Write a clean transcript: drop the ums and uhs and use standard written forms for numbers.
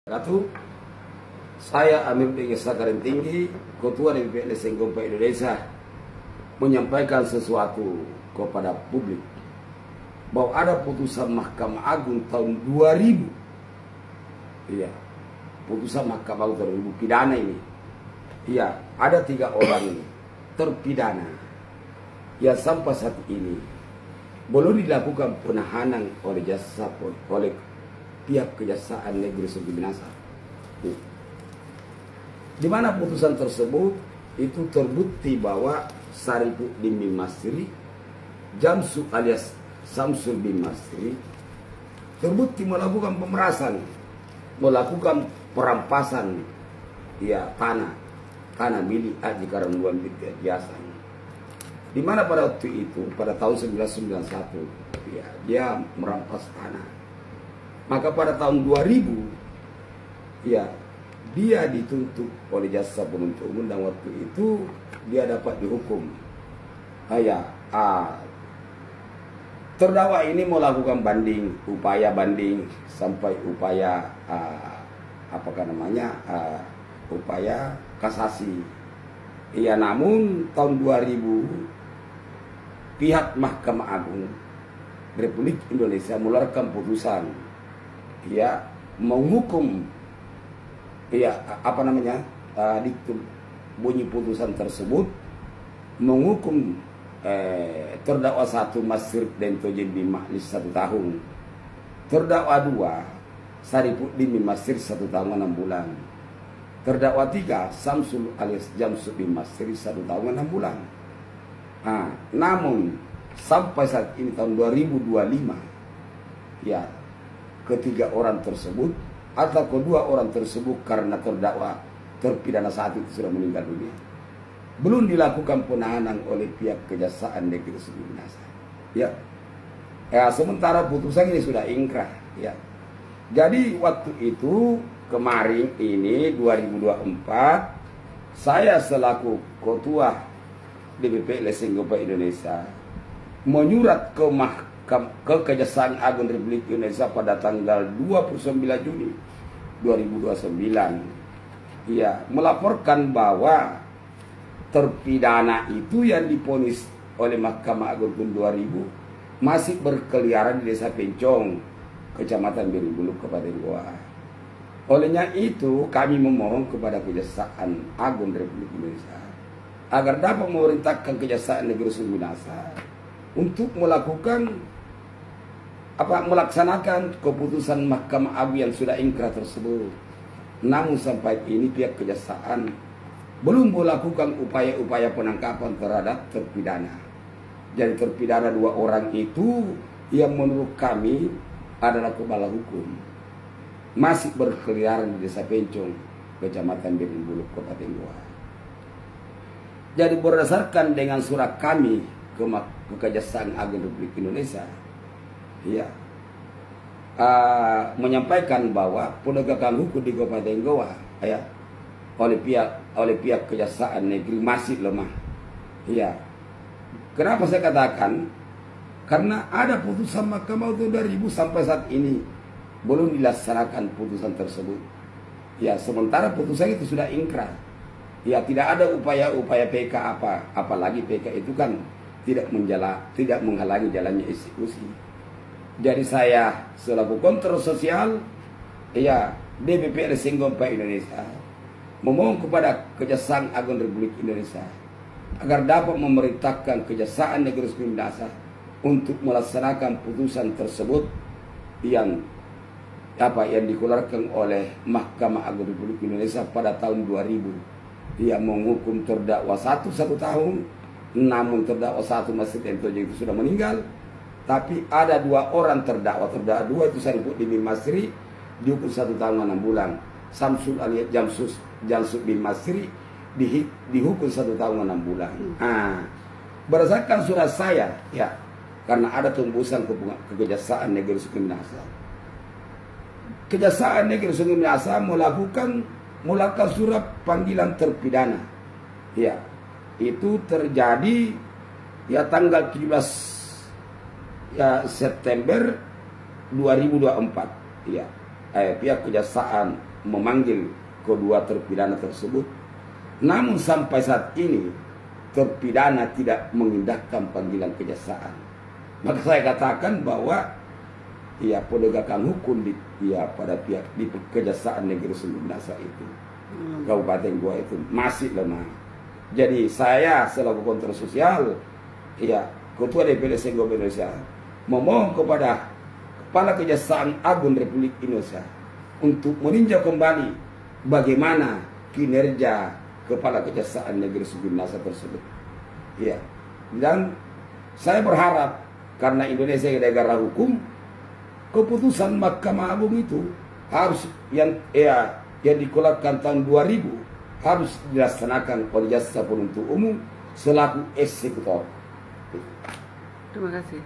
Satu, saya Amir Degesa Karim Tinggi, Ketua DPP LSM Kompak Indonesia, menyampaikan sesuatu kepada publik bahwa ada putusan Mahkamah Agung tahun 2000. Iya, putusan Mahkamah Agung tahun 2000 pidana ini. Iya, ada 3 orang ini terpidana yang sampai saat ini belum dilakukan penahanan oleh pihak Kejaksaan Negeri Sumatera Utara. Di mana putusan tersebut itu terbukti bahwa Sarifuddin bin Masri, Jamsu alias Samsul bin Masri, terbukti melakukan pemerasan, melakukan perampasan tanah milik Haji Karanduan Binti Hasan. Di mana pada waktu itu, pada tahun 1991, dia merampas tanah. Maka pada tahun 2000, dia dituntut oleh jasa penuntut umum dan waktu itu dia dapat dihukum. Terdakwa ini melakukan upaya banding sampai upaya upaya kasasi. Namun tahun 2000 pihak Mahkamah Agung Republik Indonesia mengeluarkan putusan menghukum bunyi putusan tersebut menghukum terdakwa 1 Masri Dentojen bin Mahlis 1 tahun, terdakwa 2 Sarifuddin bin Masri 1 tahun 6 bulan, terdakwa 3 Samsul alias Jamsu bin Masri 1 tahun 6 bulan. Namun sampai saat ini tahun 2025 ketiga orang tersebut atau kedua orang tersebut karena terdakwa terpidana saat itu sudah meninggal dunia, belum dilakukan penahanan oleh pihak Kejaksaan Negeri Sumatera Utara. Sementara putusan ini sudah ingkrah. Jadi waktu itu kemarin ini 2024 saya selaku Ketua DPP LSM Kompak Indonesia menyurat ke Kejaksaan Agung Republik Indonesia pada tanggal 29 Juni 2029 melaporkan bahwa terpidana itu yang divonis oleh Mahkamah Agung tahun 2000 masih berkeliaran di Desa Pencong, Kecamatan Berimbulu, Kabupaten Goa. Olehnya itu kami memohon kepada Kejaksaan Agung Republik Indonesia agar dapat memerintahkan Kejaksaan Negeri Sumatera untuk melaksanakan keputusan Mahkamah Agung yang sudah ingkrah tersebut. Namun sampai ini pihak kejaksaan belum melakukan upaya-upaya penangkapan terhadap terpidana. Jadi terpidana 2 orang itu yang menurut kami adalah kebal hukum masih berkeliaran di Desa Pencong, Kecamatan Berimbulu, Kabupaten Goa. Jadi berdasarkan dengan surat kami ke Kejaksaan Agung Republik Indonesia, menyampaikan bahwa penegakan hukum di Kabupaten Goa oleh pihak Kejaksaan Negeri masih lemah. Kenapa saya katakan? Karena ada putusan Mahkamah Agung 2000 sampai saat ini belum dilaksanakan putusan tersebut. Sementara putusan itu sudah ingkrah. Tidak ada upaya-upaya PK apalagi PK itu kan tidak menghalangi jalannya eksekusi. Jadi saya selaku kontrol sosial DPP LSM Kompak Indonesia memohon kepada Kejaksaan Agung Republik Indonesia agar dapat memerintahkan Kejaksaan Negeri Sumatera untuk melaksanakan putusan tersebut yang dikeluarkan oleh Mahkamah Agung Republik Indonesia pada tahun 2000 yang menghukum terdakwa 1 tahun. Namun terdakwa 1 Masri Dentojen itu sudah meninggal. Tapi ada 2 orang terdakwa 2 itu Sarifuddin bin Masri dihukum 1 tahun 6 bulan. Samsul alias Jamsu bin Masri dihukum 1 tahun 6 bulan. Berdasarkan surat saya karena ada tembusan ke Kejaksaan Negeri Sumatera Utara. Kejaksaan Negeri Sumatera Utara melakukan surat panggilan terpidana. Itu terjadi tanggal 17 September 2024. Pihak Kejaksaan memanggil kedua terpidana tersebut. Namun sampai saat ini terpidana tidak mengindahkan panggilan kejaksaan. Maka saya katakan bahwa ya penegakan hukum pada pihak di Kejaksaan Negeri Sumber Minasa itu, Kabupaten Goa itu masih lemah. Jadi saya selaku kontrol sosial, ya Ketua DPD Senggol Indonesia memohon kepada Kepala Kejaksaan Agung Republik Indonesia untuk meninjau kembali bagaimana kinerja Kepala Kejaksaan Negeri Sumber Minasa tersebut. Ya, dan saya berharap karena Indonesia negara hukum, keputusan Mahkamah Agung itu harus yang dikeluarkan tahun 2000 harus dilaksanakan oleh jaksa penuntut umum selaku eksekutor. Terima kasih.